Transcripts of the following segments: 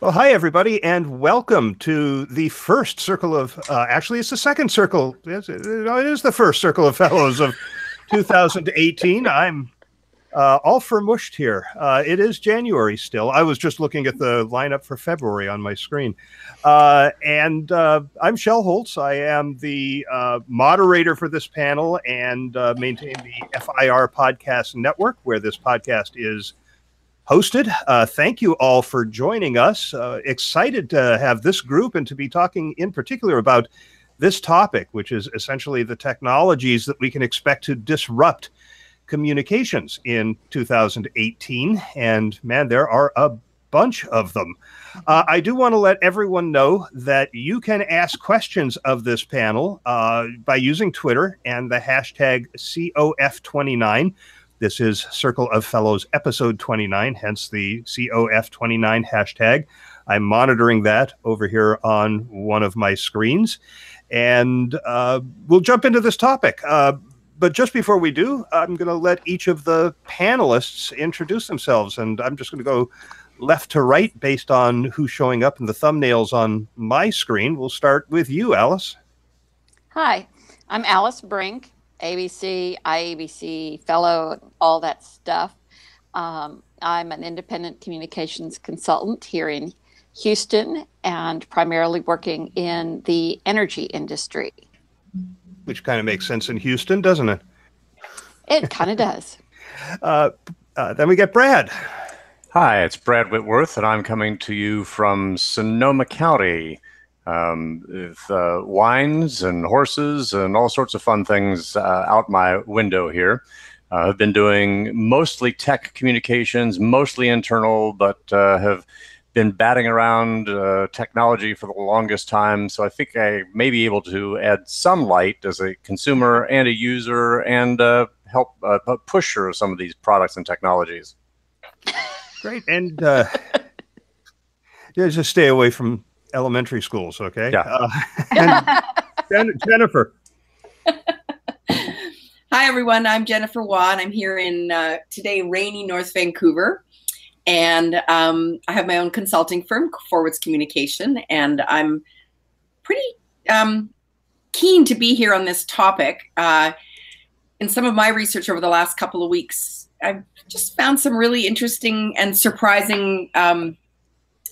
Well, hi, everybody, and welcome to the first circle of, actually, it's the second circle. It is the first circle of fellows of 2018. I'm all mushed here. It is January still. I was just looking at the lineup for February on my screen. And I'm Shel Holtz. I am the moderator for this panel and maintain the FIR Podcast Network, where this podcast is hosted. Thank you all for joining us. Excited to have this group and to be talking in particular about this topic, which is essentially the technologies that we can expect to disrupt communications in 2018. And man, there are a bunch of them. I do want to let everyone know that you can ask questions of this panel by using Twitter and the hashtag COF29. This is Circle of Fellows episode 29, hence the COF29 hashtag. I'm monitoring that over here on one of my screens. And we'll jump into this topic. But just before we do, I'm going to let each of the panelists introduce themselves. And I'm just going to go left to right based on who's showing up in the thumbnails on my screen. We'll start with you, Alice. Hi, I'm Alice Brink. ABC, IABC fellow, all that stuff. I'm an independent communications consultant here in Houston and primarily working in the energy industry. Which kind of makes sense in Houston, doesn't it? It kind of does. Then we get Brad. Hi, it's Brad Whitworth, and I'm coming to you from Sonoma County. With wines and horses and all sorts of fun things out my window here. I've been doing mostly tech communications, mostly internal, but have been batting around technology for the longest time. So I think I may be able to add some light as a consumer and a user and help pusher of some of these products and technologies. Great. And just stay away from elementary schools, okay? Yeah. And Jennifer. Hi, everyone. I'm Jennifer Waugh, and I'm here in today rainy North Vancouver. And I have my own consulting firm, Forwards Communication, and I'm pretty keen to be here on this topic. In some of my research over the last couple of weeks, I've just found some really interesting and surprising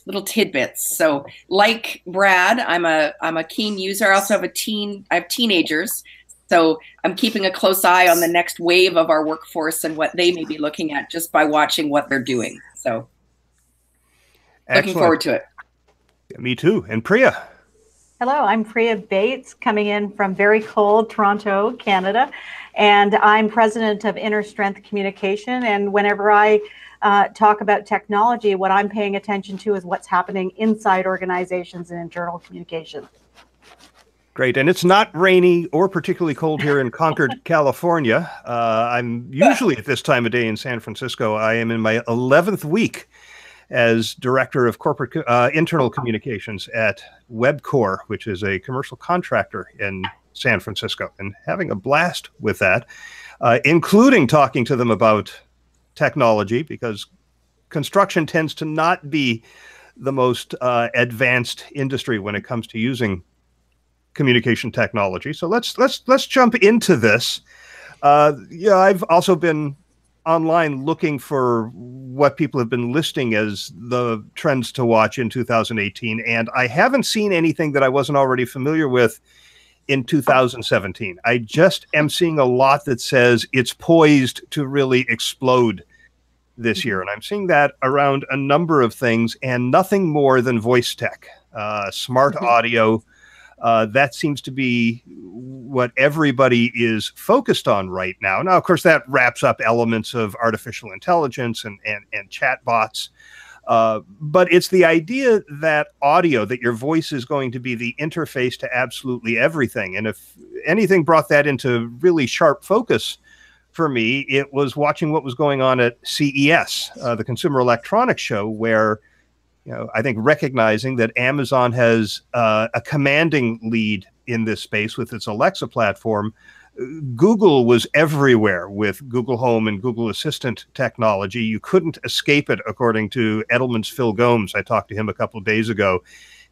little tidbits. So like Brad, I'm a keen user. I also have I have teenagers. So I'm keeping a close eye on the next wave of our workforce and what they may be looking at just by watching what they're doing. So looking forward to it. Me too. And Priya. Hello, I'm Priya Bates, coming in from very cold Toronto, Canada. And I'm president of Inner Strength Communication. And whenever I talk about technology, what I'm paying attention to is what's happening inside organizations and internal communication. Great. And it's not rainy or particularly cold here in Concord, California. I'm usually at this time of day in San Francisco. I am in my 11th week as director of corporate internal communications at Webcor, which is a commercial contractor in San Francisco, and having a blast with that, including talking to them about technology, because construction tends to not be the most advanced industry when it comes to using communication technology. So let's jump into this. I've also been online looking for what people have been listing as the trends to watch in 2018, and I haven't seen anything that I wasn't already familiar with in 2017. I just am seeing a lot that says it's poised to really explode this year. And I'm seeing that around a number of things, and nothing more than voice tech, smart audio. That seems to be what everybody is focused on right now. Now, of course, that wraps up elements of artificial intelligence and chat bots. But it's the idea that audio, that your voice is going to be the interface to absolutely everything. And if anything brought that into really sharp focus for me, it was watching what was going on at CES, the Consumer Electronics Show, where, I think recognizing that Amazon has a commanding lead in this space with its Alexa platform, Google was everywhere with Google Home and Google Assistant technology. You couldn't escape it, according to Edelman's Phil Gomes. I talked to him a couple of days ago,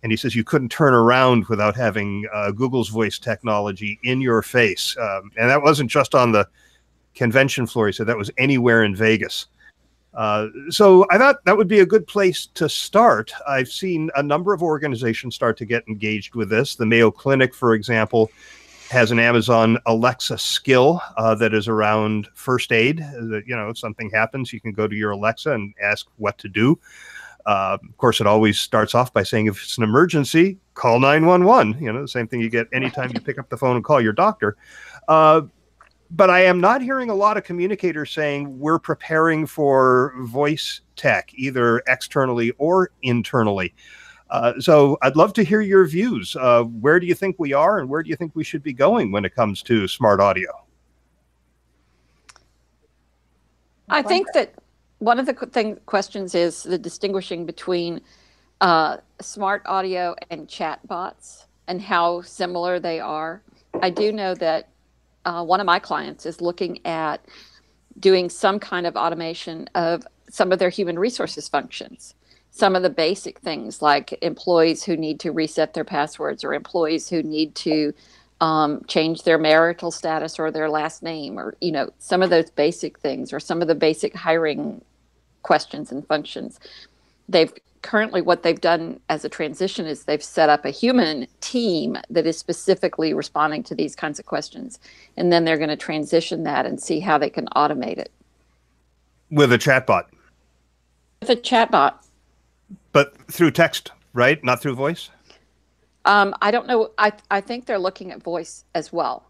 and he says you couldn't turn around without having Google's voice technology in your face. And that wasn't just on the convention floor. He said that was anywhere in Vegas. So I thought that would be a good place to start. I've seen a number of organizations start to get engaged with this. The Mayo Clinic, for example, has an Amazon Alexa skill that is around first aid. That, you know, if something happens, you can go to your Alexa and ask what to do. Of course, it always starts off by saying, if it's an emergency, call 911. You know, the same thing you get anytime you pick up the phone and call your doctor. But I am not hearing a lot of communicators saying we're preparing for voice tech, either externally or internally. So I'd love to hear your views. Where do you think we are, and where do you think we should be going when it comes to smart audio? I think that one of the questions is the distinguishing between smart audio and chat bots and how similar they are. I do know that one of my clients is looking at doing some kind of automation of some of their human resources functions. Some of the basic things like employees who need to reset their passwords, or employees who need to change their marital status or their last name, or, you know, some of those basic things, or some of the basic hiring questions and functions. What they've done as a transition is they've set up a human team that is specifically responding to these kinds of questions. And then they're going to transition that and see how they can automate it. With a chatbot. With a chatbot. But through text, right? Not through voice? I don't know. I think they're looking at voice as well,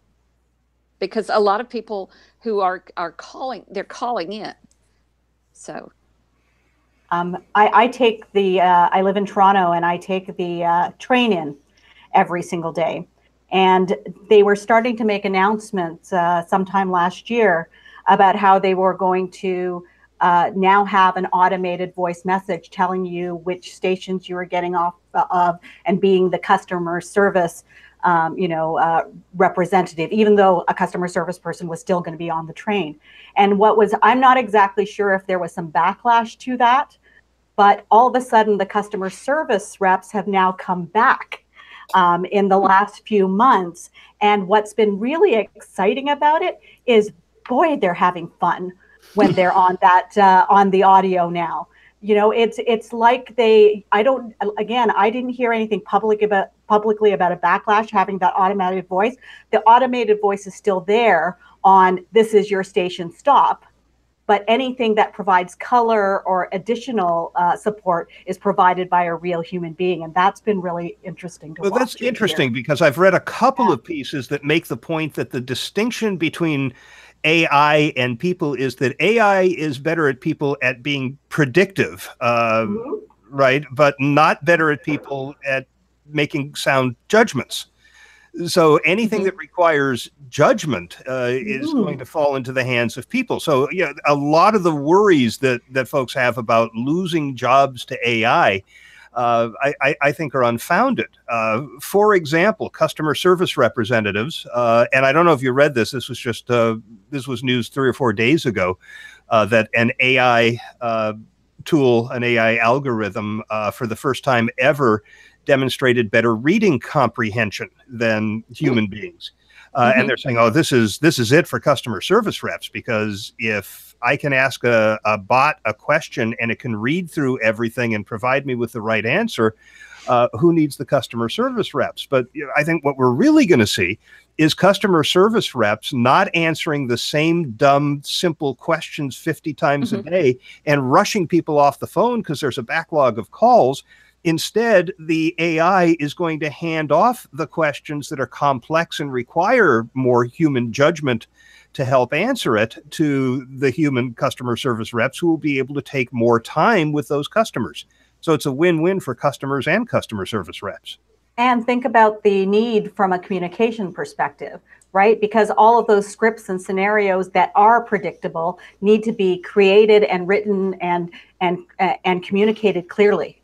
because a lot of people who are calling, they're calling in. So I take the, I live in Toronto, and I take the train in every single day. And they were starting to make announcements sometime last year about how they were going to now have an automated voice message telling you which stations you were getting off of, and being the customer service representative, even though a customer service person was still going to be on the train. And I'm not exactly sure if there was some backlash to that, but all of a sudden the customer service reps have now come back in the last few months. And what's been really exciting about it is, boy, they're having fun when they're on that, on the audio now. You know, it's like I didn't hear anything publicly about a backlash having that automated voice. The automated voice is still there on, this is your station, stop. But anything that provides color or additional support is provided by a real human being. And that's been really interesting to watch. Well, that's interesting because I've read a couple of pieces that make the point that the distinction between AI and people is that AI is better at people at being predictive, right? But not better at people at making sound judgments. So anything that requires judgment is going to fall into the hands of people. So yeah, a lot of the worries that folks have about losing jobs to AI, I think are unfounded. For example, customer service representatives, and I don't know if you read this. This was just this was news 3 or 4 days ago, that an AI tool, an AI algorithm, for the first time ever, demonstrated better reading comprehension than human beings. And they're saying, oh, this is it for customer service reps, because if I can ask a bot a question and it can read through everything and provide me with the right answer, who needs the customer service reps? But I think what we're really going to see is customer service reps not answering the same dumb, simple questions 50 times a day and rushing people off the phone because there's a backlog of calls. Instead, the AI is going to hand off the questions that are complex and require more human judgment to help answer it to the human customer service reps, who will be able to take more time with those customers. So it's a win-win for customers and customer service reps. And think about the need from a communication perspective, right? Because all of those scripts and scenarios that are predictable need to be created and written and communicated clearly.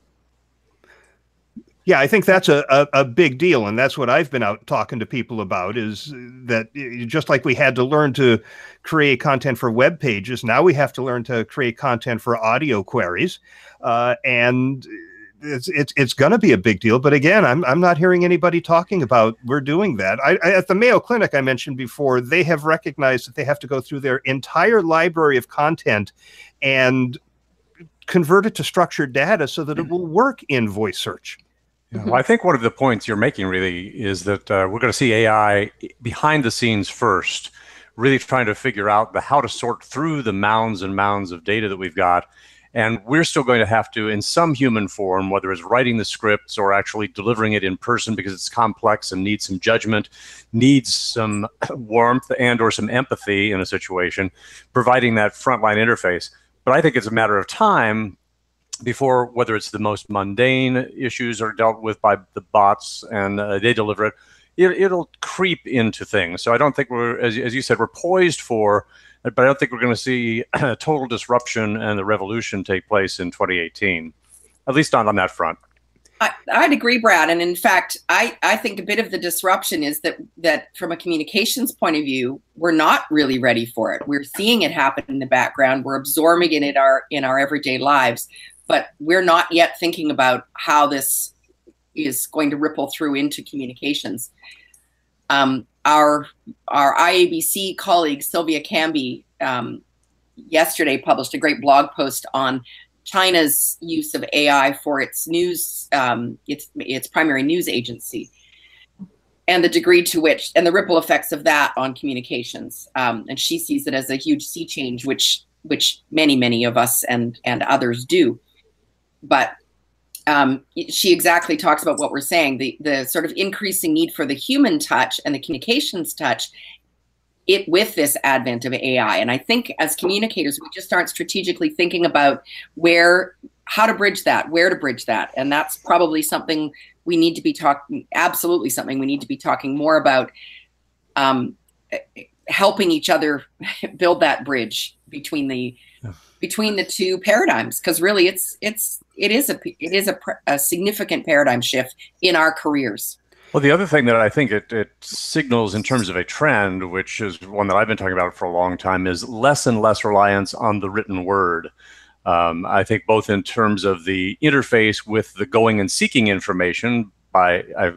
Yeah, I think that's a big deal. And that's what I've been out talking to people about, is that just like we had to learn to create content for web pages, now we have to learn to create content for audio queries. And it's going to be a big deal. But again, I'm not hearing anybody talking about we're doing that. At the Mayo Clinic I mentioned before, they have recognized that they have to go through their entire library of content and convert it to structured data so that it will work in voice search. Yeah, well, I think one of the points you're making really is that we're going to see AI behind the scenes first, really trying to figure out how to sort through the mounds and mounds of data that we've got. And we're still going to have to, in some human form, whether it's writing the scripts or actually delivering it in person because it's complex and needs some judgment, needs some warmth and or some empathy in a situation, providing that frontline interface. But I think it's a matter of time before, whether it's the most mundane issues are dealt with by the bots and they deliver it, it'll creep into things. So I don't think we're, as you said, we're poised for, but I don't think we're going to see a total disruption and the revolution take place in 2018, at least not on that front. I'd agree, Brad. And in fact, I think a bit of the disruption is that from a communications point of view, we're not really ready for it. We're seeing it happen in the background. We're absorbing it in our everyday lives, but we're not yet thinking about how this is going to ripple through into communications. Our IABC colleague, Sylvia Camby, yesterday published a great blog post on China's use of AI for its news, its primary news agency, and the degree to which, and the ripple effects of that on communications. And she sees it as a huge sea change, which many of us and others do. But she exactly talks about what we're saying, the sort of increasing need for the human touch and the communications touch with this advent of AI. And I think as communicators, we just aren't strategically thinking about how to bridge that, where to bridge that. And that's probably something we need to be absolutely something we need to be talking more about, helping each other build that bridge between the two paradigms, because really it is a significant paradigm shift in our careers. Well, the other thing that I think it signals in terms of a trend, which is one that I've been talking about for a long time, is less and less reliance on the written word. I think both in terms of the interface with the going and seeking information I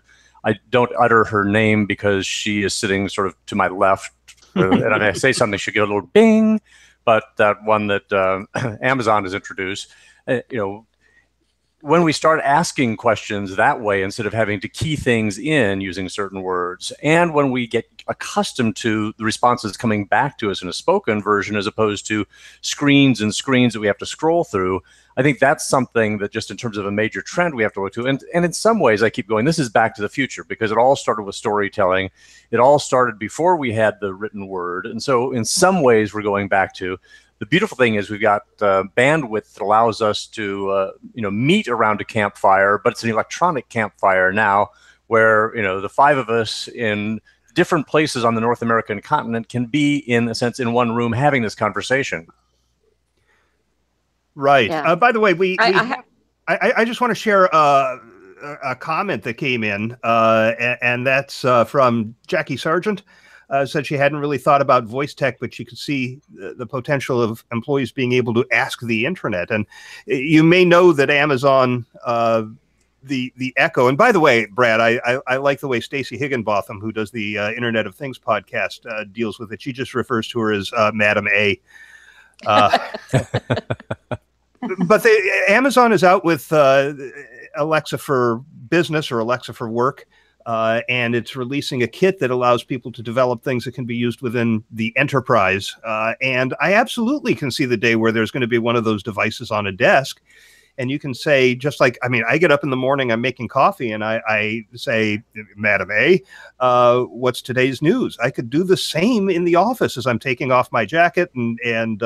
don't utter her name because she is sitting sort of to my left, and I say something, she'll get a little bing. But that one that Amazon has introduced, when we start asking questions that way, instead of having to key things in using certain words, and when we get accustomed to the responses coming back to us in a spoken version as opposed to screens and screens that we have to scroll through, I think that's something that just in terms of a major trend we have to look to. And in some ways, I keep going, this is back to the future, because it all started with storytelling. It all started before we had the written word. And so in some ways, we're going back to. The beautiful thing is we've got bandwidth that allows us to meet around a campfire, but it's an electronic campfire now, where the five of us in different places on the North American continent can be, in a sense, in one room having this conversation. Right. Yeah. By the way, I just want to share a comment that came in, and that's from Jackie Sargent. Said she hadn't really thought about voice tech, but she could see the potential of employees being able to ask the intranet. And you may know that Amazon, the Echo, and by the way, Brad, I like the way Stacey Higginbotham, who does the Internet of Things podcast, deals with it. She just refers to her as Madam A. But Amazon is out with Alexa for Business or Alexa for Work. And it's releasing a kit that allows people to develop things that can be used within the enterprise. And I absolutely can see the day where there's going to be one of those devices on a desk. And you can say, just like, I get up in the morning, I'm making coffee, and I say, Madam A, what's today's news? I could do the same in the office as I'm taking off my jacket and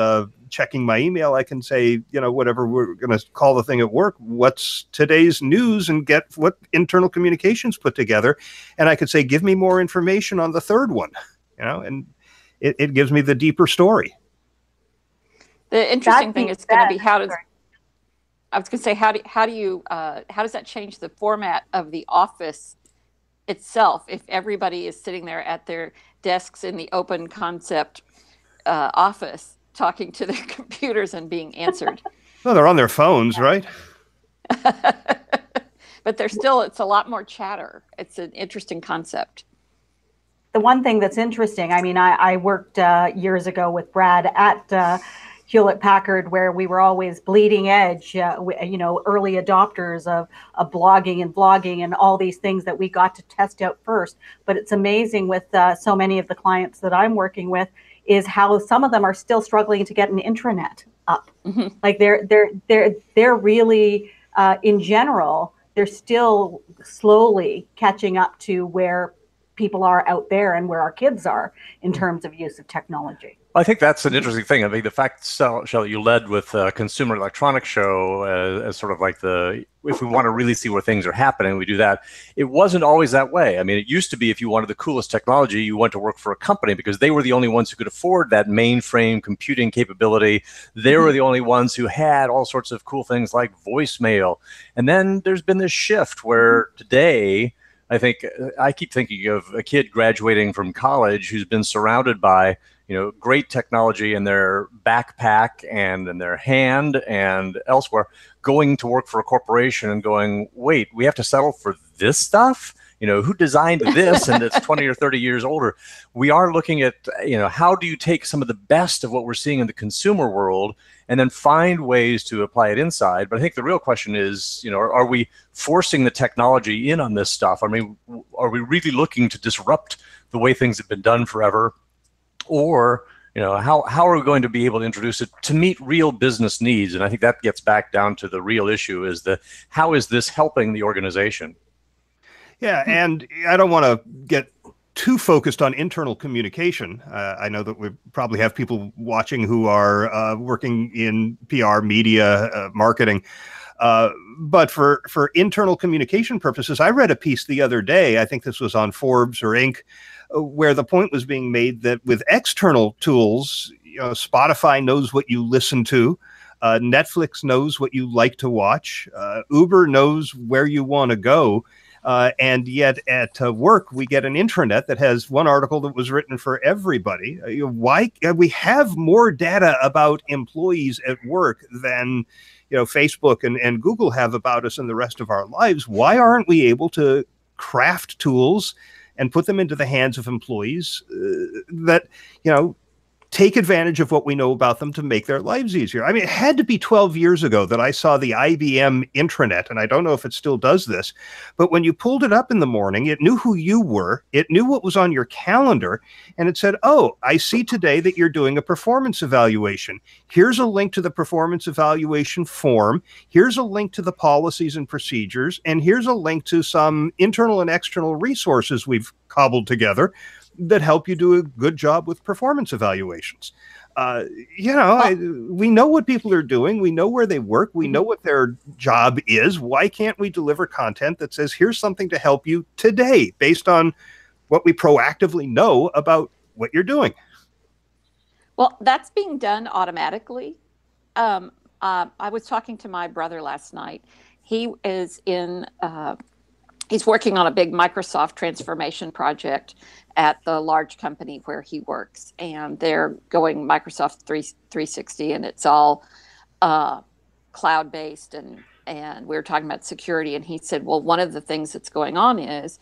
checking my email. I can say, whatever we're going to call the thing at work, what's today's news, and get what internal communications put together. And I could say, give me more information on the third one, and it gives me the deeper story. The interesting thing is going to be how does... I was going to say, how does that change the format of the office itself if everybody is sitting there at their desks in the open concept office talking to their computers and being answered? Well, they're on their phones, right? But it's a lot more chatter. It's an interesting concept. The one thing that's interesting, I mean, I worked years ago with Brad at Hewlett Packard, where we were always bleeding edge, early adopters of blogging and vlogging and all these things that we got to test out first. But it's amazing with so many of the clients that I'm working with is how some of them are still struggling to get an intranet up. Mm-hmm. Like they're really, in general, they're still slowly catching up to where people are out there and where our kids are in terms of use of technology. I think that's an interesting thing. I mean, the fact, Shelley, you led with Consumer Electronics Show as sort of like if we want to really see where things are happening, we do that. It wasn't always that way. I mean, it used to be if you wanted the coolest technology, you went to work for a company because they were the only ones who could afford that mainframe computing capability. They were the only ones who had all sorts of cool things like voicemail. And then there's been this shift where today, I think I keep thinking of a kid graduating from college who's been surrounded by great technology in their backpack and in their hand and elsewhere, going to work for a corporation and going, wait, we have to settle for this stuff? Who designed this and it's 20 or 30 years older? We are looking at, how do you take some of the best of what we're seeing in the consumer world and then find ways to apply it inside? But I think the real question is, are we forcing the technology in on this stuff? I mean, are we really looking to disrupt the way things have been done forever? Or, how are we going to be able to introduce it to meet real business needs? And I think that gets back down to the real issue is how is this helping the organization? Yeah, and I don't want to get too focused on internal communication. I know that we probably have people watching who are working in PR, media, marketing. But for internal communication purposes, I read a piece the other day, I think this was on Forbes or Inc., where the point was being made that with external tools, Spotify knows what you listen to, Netflix knows what you like to watch, Uber knows where you want to go, and yet at work we get an intranet that has one article that was written for everybody. Why we have more data about employees at work than Facebook and Google have about us in the rest of our lives? Why aren't we able to craft tools and put them into the hands of employees that, take advantage of what we know about them to make their lives easier? I mean, it had to be 12 years ago that I saw the IBM intranet, and I don't know if it still does this, but when you pulled it up in the morning, it knew who you were, it knew what was on your calendar, and it said, oh, I see today that you're doing a performance evaluation. Here's a link to the performance evaluation form. Here's a link to the policies and procedures, and here's a link to some internal and external resources we've cobbled together that help you do a good job with performance evaluations. We know what people are doing. We know where they work. We know what their job is. Why can't we deliver content that says, here's something to help you today based on what we proactively know about what you're doing? Well, that's being done automatically. I was talking to my brother last night. He is he's working on a big Microsoft transformation project at the large company where he works, and they're going Microsoft 360, and it's all cloud-based, and we were talking about security, and he said, well, one of the things that's going on is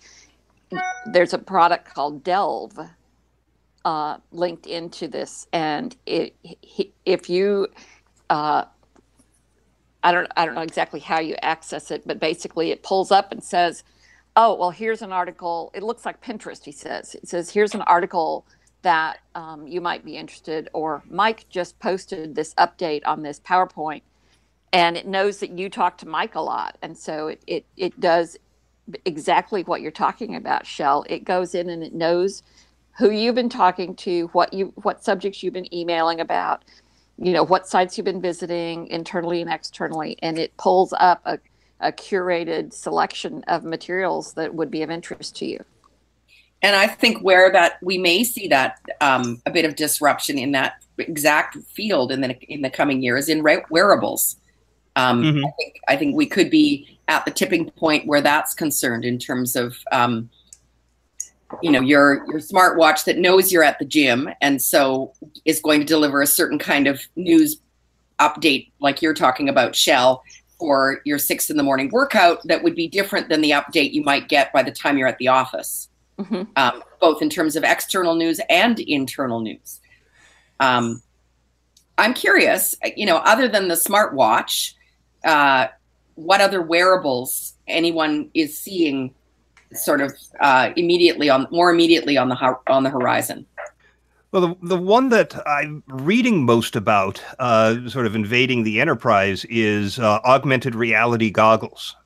there's a product called Delve linked into this, and if you I don't know exactly how you access it, but basically it pulls up and says, oh, well, here's an article. It looks like Pinterest, he says. It says, here's an article that you might be interested, or Mike just posted this update on this PowerPoint, and it knows that you talk to Mike a lot. And so it does exactly what you're talking about, Shell. It goes in and it knows who you've been talking to, what subjects you've been emailing about, what sites you've been visiting internally and externally, and it pulls up a curated selection of materials that would be of interest to you. And I think where that we may see that a bit of disruption in that exact field in the coming years in wearables. Mhm. I think we could be at the tipping point where that's concerned in terms of your smartwatch that knows you're at the gym and so is going to deliver a certain kind of news update, like you're talking about, Shell, for your 6 a.m. workout that would be different than the update you might get by the time you're at the office, both in terms of external news and internal news. I'm curious, other than the smartwatch, what other wearables anyone is seeing sort of more immediately on the horizon? Well, the one that I'm reading most about, sort of invading the enterprise, is augmented reality goggles,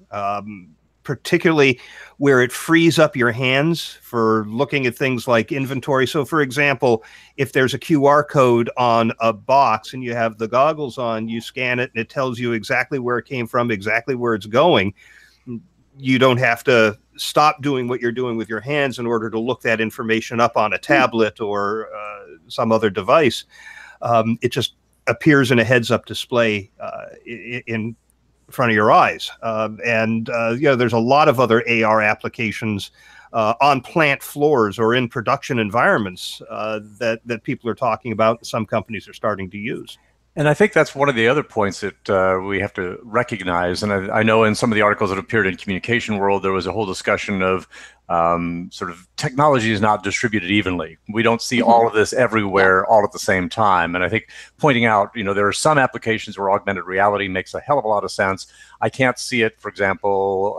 particularly where it frees up your hands for looking at things like inventory. So, for example, if there's a QR code on a box and you have the goggles on, you scan it and it tells you exactly where it came from, exactly where it's going. You don't have to stop doing what you're doing with your hands in order to look that information up on a tablet or some other device. It just appears in a heads-up display in front of your eyes. There's a lot of other AR applications on plant floors or in production environments that people are talking about and some companies are starting to use. And I think that's one of the other points that we have to recognize. And I know in some of the articles that appeared in Communication World, there was a whole discussion of sort of technology is not distributed evenly. We don't see all of this everywhere all at the same time. And I think pointing out, there are some applications where augmented reality makes a hell of a lot of sense. I can't see it, for example,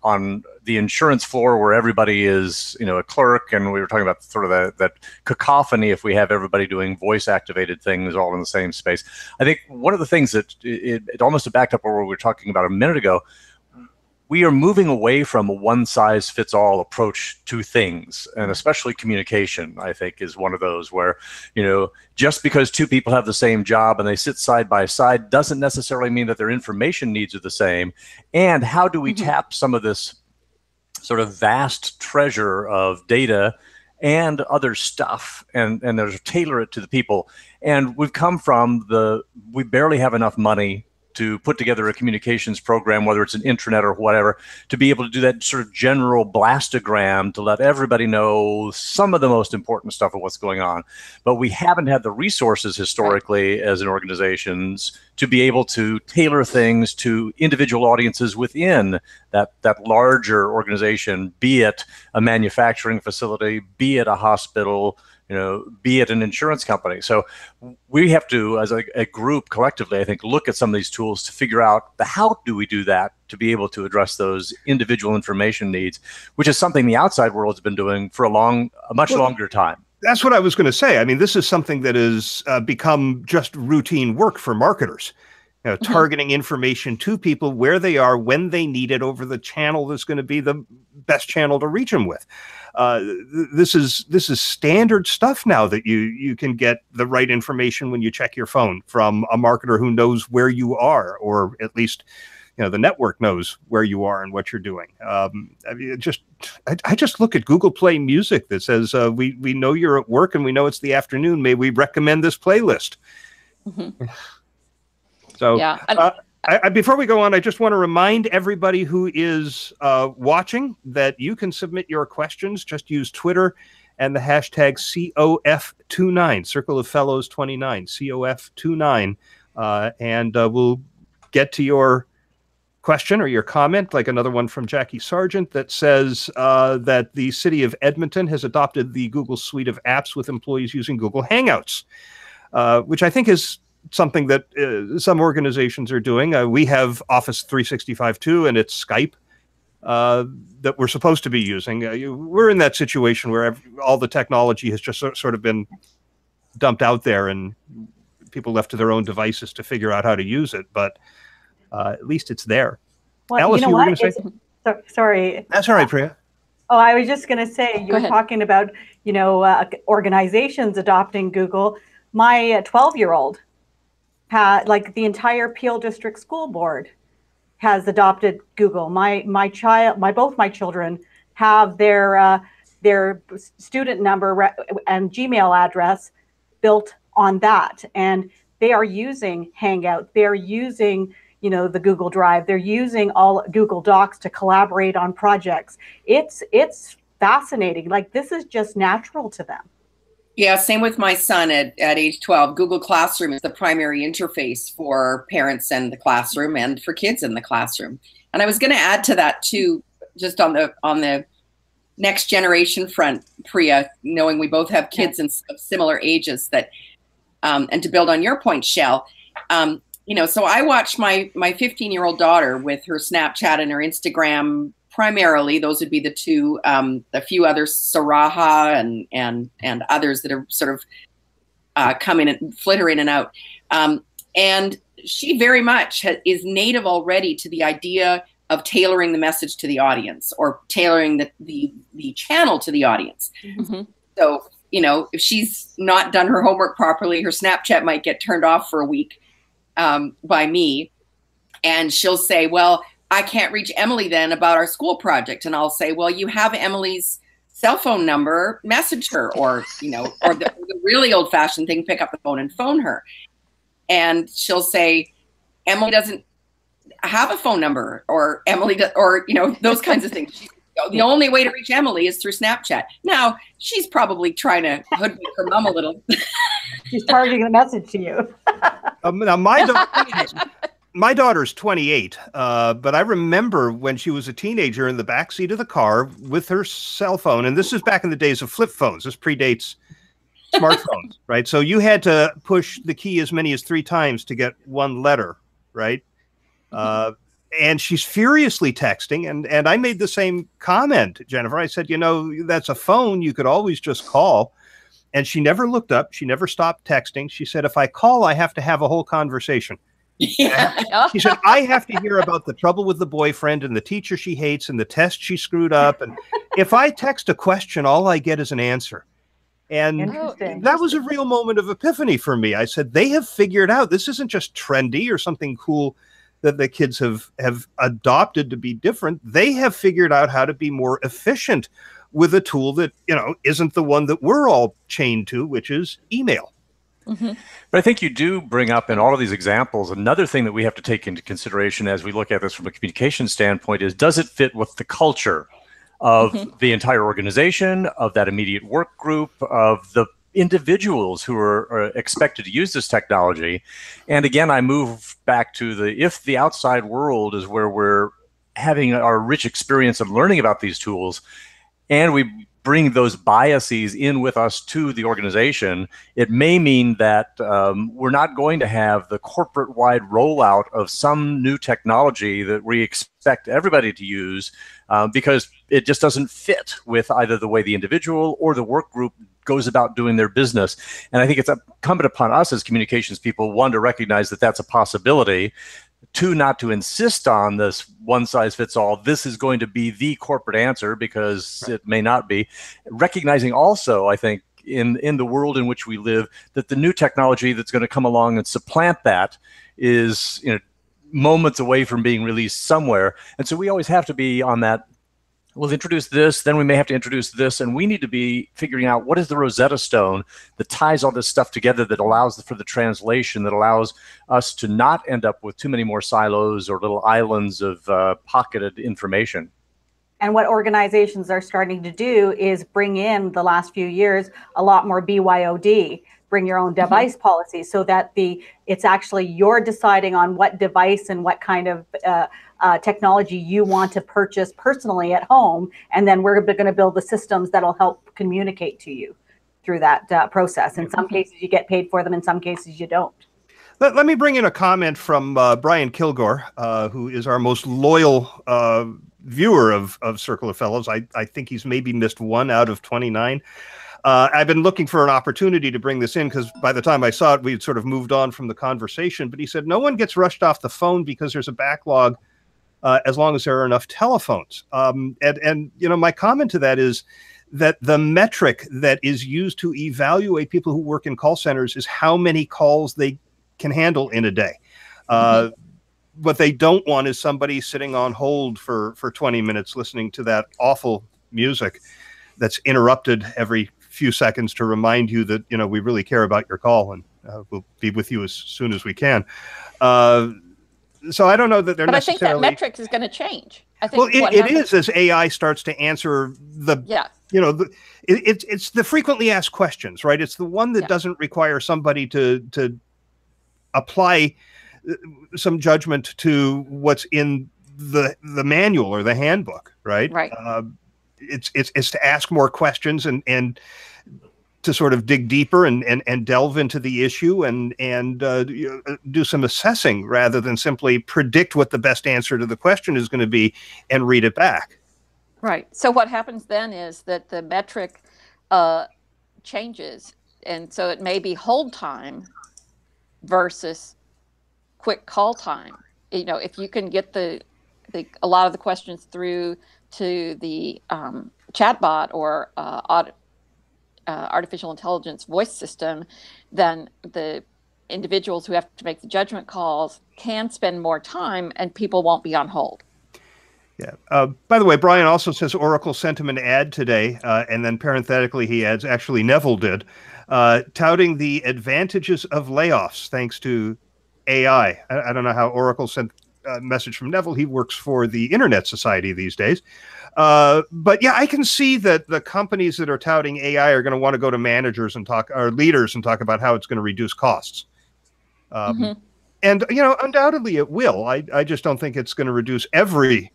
on the insurance floor where everybody is, a clerk, and we were talking about sort of that cacophony if we have everybody doing voice-activated things all in the same space. I think one of the things that it almost backed up what we were talking about a minute ago, we are moving away from a one-size-fits-all approach to things, and especially communication, I think, is one of those where, just because two people have the same job and they sit side by side doesn't necessarily mean that their information needs are the same. And how do we tap some of this sort of vast treasure of data and other stuff and tailor it to the people? And we've come from we barely have enough money to put together a communications program, whether it's an intranet or whatever, to be able to do that sort of general blastogram to let everybody know some of the most important stuff of what's going on. But we haven't had the resources historically as an organizations to be able to tailor things to individual audiences within that larger organization, be it a manufacturing facility, be it a hospital, be it an insurance company. So we have to, as a group collectively, I think, look at some of these tools to figure out how do we do that to be able to address those individual information needs, which is something the outside world has been doing for a much longer time. That's what I was going to say. I mean, this is something that has become just routine work for marketers. Targeting information to people where they are, when they need it, over the channel that's going to be the best channel to reach them with. This is standard stuff now that you can get the right information when you check your phone from a marketer who knows where you are, or at least the network knows where you are and what you're doing. I just look at Google Play Music that says we know you're at work and we know it's the afternoon. May we recommend this playlist? So yeah. Before we go on, I just want to remind everybody who is watching that you can submit your questions. Just use Twitter and the hashtag COF29, Circle of Fellows 29, COF29, and we'll get to your question or your comment, like another one from Jackie Sargent that says that the city of Edmonton has adopted the Google suite of apps with employees using Google Hangouts, which I think is something that some organizations are doing. We have Office 365 too, and it's Skype that we're supposed to be using. We're in that situation where all the technology has just sort of been dumped out there and people left to their own devices to figure out how to use it. But at least it's there. Well, Alice, you were going to say? Sorry. That's all right, Priya. Oh, I was just going to say, you were talking about, organizations adopting Google. My 12-year-old had, the entire Peel District School Board has adopted Google. Both my children have their student number and Gmail address built on that, and they are using Hangout. They're using, the Google Drive. They're using all Google Docs to collaborate on projects. It's fascinating. Like, this is just natural to them. Yeah, same with my son at age 12. Google Classroom is the primary interface for parents in the classroom and for kids in the classroom. And I was going to add to that too, just on the next generation front, Priya, knowing we both have kids of similar ages, that and to build on your point, Shell, so I watch my 15-year-old daughter with her Snapchat and her Instagram. Primarily, those would be the two, a few others, Saraha and others that are sort of come in and flitter in and out. And she very much is native already to the idea of tailoring the message to the audience, or tailoring the channel to the audience. Mm-hmm. So, if she's not done her homework properly, her Snapchat might get turned off for a week by me. And she'll say, well, I can't reach Emily then about our school project. And I'll say, well, you have Emily's cell phone number, message her, or the really old fashioned thing, pick up the phone and phone her. And she'll say, Emily doesn't have a phone number, or Emily, those kinds of things. The only way to reach Emily is through Snapchat. Now, she's probably trying to hoodwink her mom a little. She's targeting the message to you. Now, my daughter's 28, but I remember when she was a teenager in the backseat of the car with her cell phone, and this is back in the days of flip phones. This predates smartphones, right? So you had to push the key as many as 3 times to get one letter, right? And she's furiously texting, and I made the same comment, Jennifer. I said, that's a phone. You could always just call. And she never looked up. She never stopped texting. She said, if I call, I have to have a whole conversation. Yeah. She said, I have to hear about the trouble with the boyfriend and the teacher she hates and the test she screwed up. And if I text a question, all I get is an answer. And that was a real moment of epiphany for me. I said, they have figured out this isn't just trendy or something cool that the kids have adopted to be different. They have figured out how to be more efficient with a tool that, isn't the one that we're all chained to, which is email. Mm-hmm. But I think you do bring up in all of these examples, another thing that we have to take into consideration as we look at this from a communication standpoint is, does it fit with the culture of the entire organization, of that immediate work group, of the individuals who are expected to use this technology? And again, I move back to if the outside world is where we're having our rich experience of learning about these tools, and we bring those biases in with us to the organization, it may mean that we're not going to have the corporate-wide rollout of some new technology that we expect everybody to use because it just doesn't fit with either the way the individual or the work group goes about doing their business. And I think it's incumbent upon us as communications people, one, to recognize that that's a possibility, two, not to insist on this one size fits all. This is going to be the corporate answer, because it may not be. Recognizing also, I think, in the world in which we live, that the new technology that's going to come along and supplant that is moments away from being released somewhere. And so we always have to be on that. We'll introduce this, then we may have to introduce this, and we need to be figuring out what is the Rosetta Stone that ties all this stuff together, that allows for the translation, that allows us to not end up with too many more silos or little islands of pocketed information. And what organizations are starting to do is bring in, the last few years, a lot more BYOD, bring your own device policy, so that it's actually you're deciding on what device and what kind of technology you want to purchase personally at home, and then we're going to build the systems that'll help communicate to you through that process. In some cases you get paid for them, in some cases you don't. Let me bring in a comment from Brian Kilgore, who is our most loyal viewer of Circle of Fellows. I think he's maybe missed 1 out of 29. I've been looking for an opportunity to bring this in, because by the time I saw it, we had sort of moved on from the conversation. But he said, no one gets rushed off the phone because there's a backlog as long as there are enough telephones. And my comment to that is that the metric that is used to evaluate people who work in call centers is how many calls they can handle in a day. What they don't want is somebody sitting on hold for 20 minutes listening to that awful music that's interrupted every few seconds to remind you that, we really care about your call, and we'll be with you as soon as we can. So I don't know that they're But I think necessarily. that metric is going to change. I think Well, what it happens- is as AI starts to answer the, Yeah. you know, it's the frequently asked questions, right? It's the one that Yeah. doesn't require somebody to apply some judgment to what's in the manual or the handbook, right? Right. It's to ask more questions and to sort of dig deeper and delve into the issue and do some assessing rather than simply predict what the best answer to the question is going to be and read it back. Right. So what happens then is that the metric changes, and so it may be hold time versus quick call time. You know, if you can get a lot of the questions through to the chatbot or artificial intelligence voice system, then the individuals who have to make the judgment calls can spend more time and people won't be on hold. Yeah. By the way, Brian also says Oracle sent him an ad today, and then parenthetically he adds, actually Neville did, touting the advantages of layoffs thanks to AI. I don't know how Oracle sent a message from Neville. He works for the Internet Society these days. But yeah, I can see that the companies that are touting AI are going to want to go to managers and or leaders and talk about how it's going to reduce costs. And, you know, undoubtedly it will. I just don't think it's going to reduce every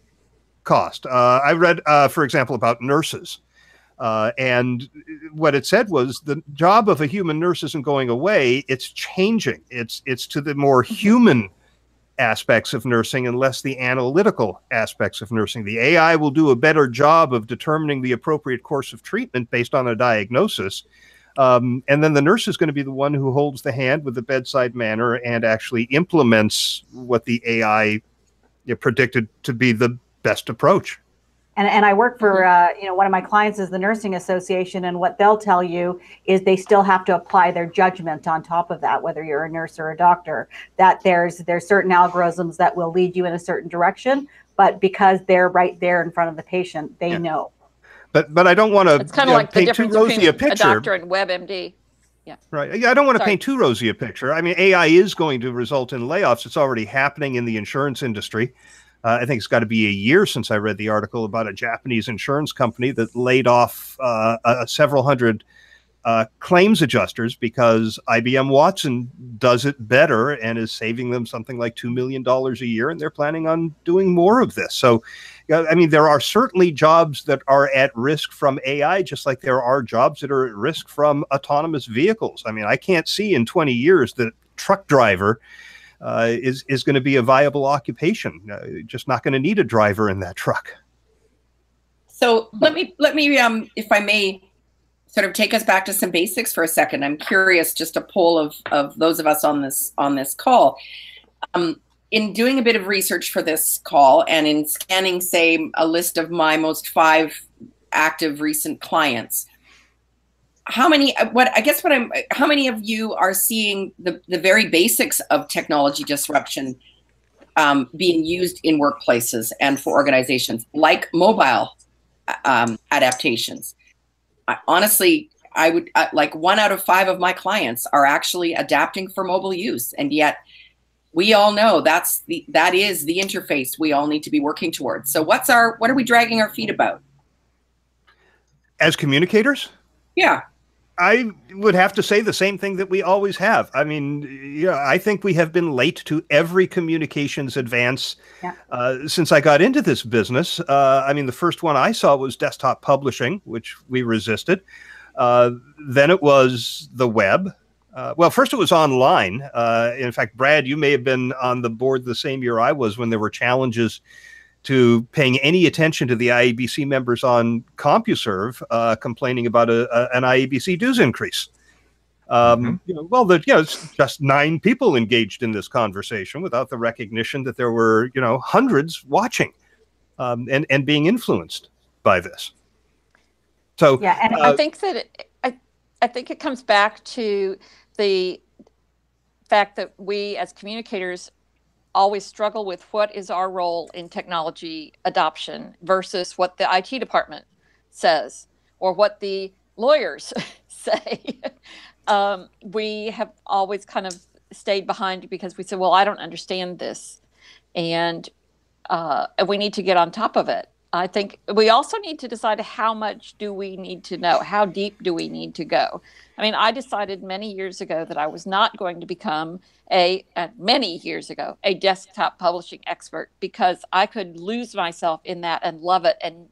cost. I read, for example, about nurses. And what it said was the job of a human nurse isn't going away. It's changing. It's to the more human aspects of nursing and less the analytical aspects of nursing. The AI will do a better job of determining the appropriate course of treatment based on a diagnosis. And then the nurse is going to be the one who holds the hand with the bedside manner and actually implements what the AI predicted to be the best approach. And I work for, one of my clients is the Nursing Association, and what they'll tell you is they still have to apply their judgment on top of that, whether you're a nurse or a doctor, that there's certain algorithms that will lead you in a certain direction, but because they're right there in front of the patient, they know. But I don't want to It's kind of like the paint too difference rosy between a picture. a doctor and WebMD. Yeah. Right. Yeah, I don't want to Sorry. paint too rosy a picture. I mean, AI is going to result in layoffs. It's already happening in the insurance industry. I think it's got to be a year since I read the article about a Japanese insurance company that laid off several hundred claims adjusters because IBM Watson does it better and is saving them something like $2 million a year. And they're planning on doing more of this. So, I mean, there are certainly jobs that are at risk from AI, just like there are jobs that are at risk from autonomous vehicles. I mean, I can't see in 20 years that truck driver is going to be a viable occupation. Just not going to need a driver in that truck. So let me, if I may, sort of take us back to some basics for a second. I'm curious, just a poll of those of us on this call. In doing a bit of research for this call and in scanning, say, a list of my most 5 active recent clients, how many of you are seeing the very basics of technology disruption being used in workplaces and for organizations, like mobile adaptations? Honestly, I would like 1 out of 5 of my clients are actually adapting for mobile use, and yet we all know that is the interface we all need to be working towards. So what are we dragging our feet about as communicators? Yeah. I would have to say the same thing that we always have. I mean, I think we have been late to every communications advance since I got into this business. I mean, the first one I saw was desktop publishing, which we resisted. Then it was the web. Well, first it was online. In fact, Brad, you may have been on the board the same year I was when there were challenges to paying any attention to the IABC members on CompuServe complaining about an IABC dues increase. It's just 9 people engaged in this conversation without the recognition that there were, hundreds watching and being influenced by this. So yeah, and I think that I think it comes back to the fact that we as communicators always struggle with what is our role in technology adoption versus what the IT department says or what the lawyers say. We have always kind of stayed behind because we said, well, I don't understand this. and we need to get on top of it. I think we also need to decide how much do we need to know? How deep do we need to go? I mean, I decided many years ago that I was not going to become many years ago, a desktop publishing expert, because I could lose myself in that and love it and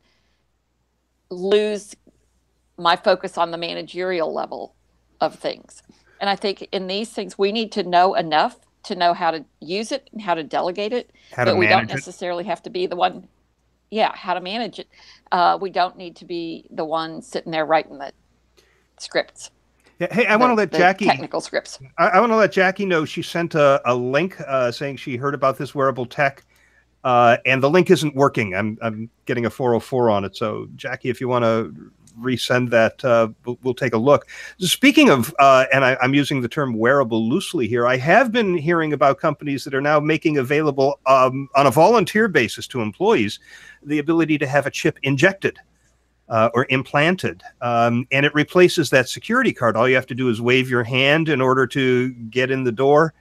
lose my focus on the managerial level of things. And I think in these things, we need to know enough to know how to use it and how to delegate it, but we don't necessarily have to be the one. Yeah, how to manage it. We don't need to be the one sitting there writing the scripts. Yeah, hey, I want to let Jackie technical scripts. I want to let Jackie know she sent a link saying she heard about this wearable tech, and the link isn't working. I'm getting a 404 on it. So Jackie, if you want to resend that, we'll take a look. Speaking of, and I'm using the term wearable loosely here, I have been hearing about companies that are now making available on a volunteer basis to employees the ability to have a chip injected or implanted, and it replaces that security card. All you have to do is wave your hand in order to get in the door.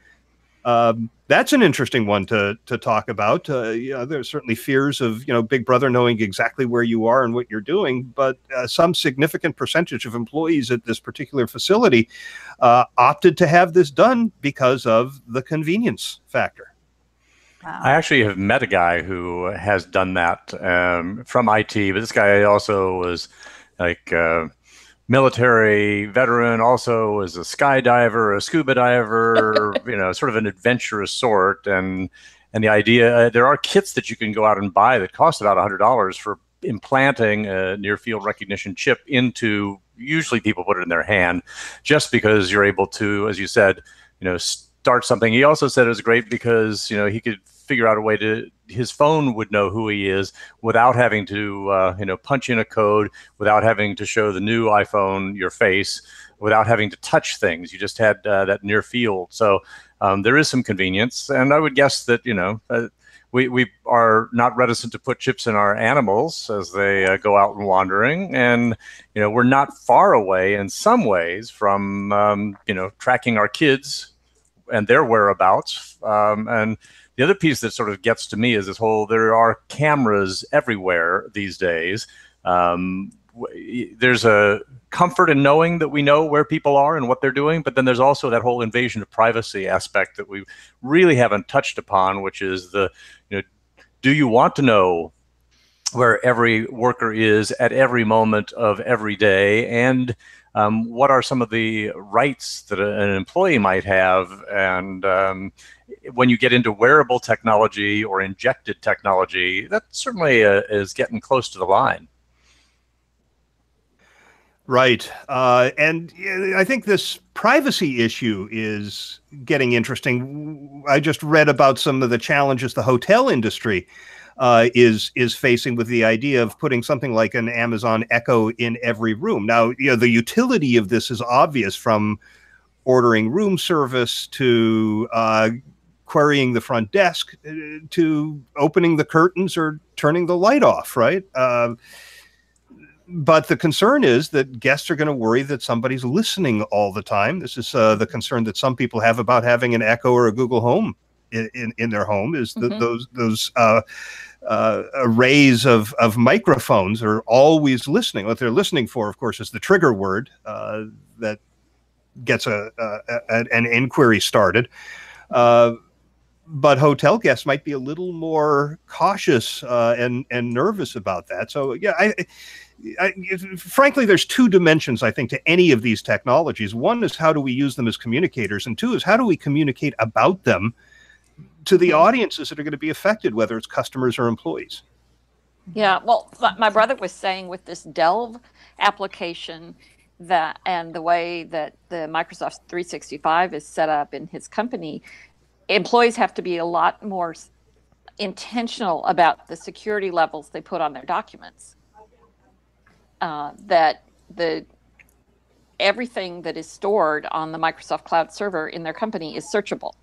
That's an interesting one to talk about. There's certainly fears of Big Brother knowing exactly where you are and what you're doing, but some significant percentage of employees at this particular facility opted to have this done because of the convenience factor. Wow. I actually have met a guy who has done that from IT, but this guy also was like military veteran, also was a skydiver, a scuba diver, sort of an adventurous sort. And the idea, there are kits that you can go out and buy that cost about $100 for implanting a near field recognition chip into, usually people put it in their hand, just because you're able to, as you said, start something. He also said it was great because, he could figure out a way his phone would know who he is without having to, punch in a code, without having to show the new iPhone your face, without having to touch things. You just had that near field. So there is some convenience. And I would guess that, we are not reticent to put chips in our animals as they go out and wandering. And, we're not far away in some ways from, tracking our kids and their whereabouts. And the other piece that sort of gets to me is this whole, there are cameras everywhere these days. There's a comfort in knowing that we know where people are and what they're doing, but then there's also that whole invasion of privacy aspect that we really haven't touched upon, which is do you want to know where every worker is at every moment of every day? And what are some of the rights that an employee might have? And when you get into wearable technology or injected technology, that certainly is getting close to the line. Right. And I think this privacy issue is getting interesting. I just read about some of the challenges the hotel industry is facing with the idea of putting something like an Amazon Echo in every room. Now, the utility of this is obvious, from ordering room service to querying the front desk to opening the curtains or turning the light off, right? But the concern is that guests are going to worry that somebody's listening all the time. This is the concern that some people have about having an Echo or a Google Home in their home, is that those arrays of microphones are always listening. What they're listening for, of course, is the trigger word that gets an inquiry started. But hotel guests might be a little more cautious and nervous about that. So, yeah, frankly, there's two dimensions, I think, to any of these technologies. One is how do we use them as communicators, and two is how do we communicate about them to the audiences that are going to be affected, whether it's customers or employees. Yeah, well, my brother was saying with this Delve application and the way that the Microsoft 365 is set up in his company, employees have to be a lot more intentional about the security levels they put on their documents. That everything that is stored on the Microsoft Cloud server in their company is searchable.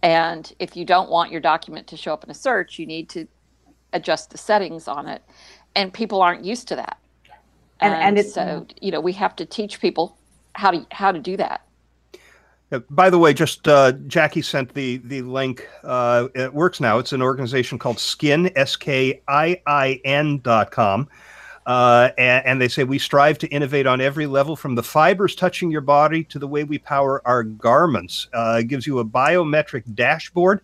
And if you don't want your document to show up in a search, you need to adjust the settings on it. And people aren't used to that. And so, we have to teach people how to do that. By the way, just Jackie sent the link. It works now. It's an organization called Skin, SKIIN.com. And they say we strive to innovate on every level, from the fibers touching your body to the way we power our garments. It gives you a biometric dashboard,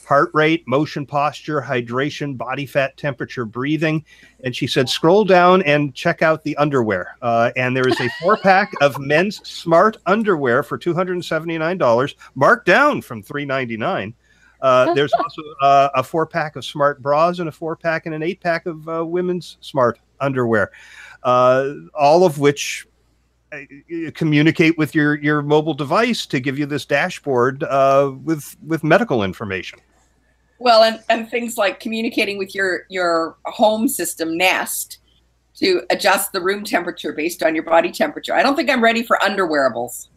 heart rate, motion, posture, hydration, body fat, temperature, breathing. And she said, scroll down and check out the underwear. And there is a 4-pack of men's smart underwear for $279, marked down from $399. There's also a 4-pack of smart bras and a 4-pack and an 8-pack of women's smart underwear, all of which communicate with your mobile device to give you this dashboard with medical information. Well, and things like communicating with your home system, Nest, to adjust the room temperature based on your body temperature. I don't think I'm ready for underwearables.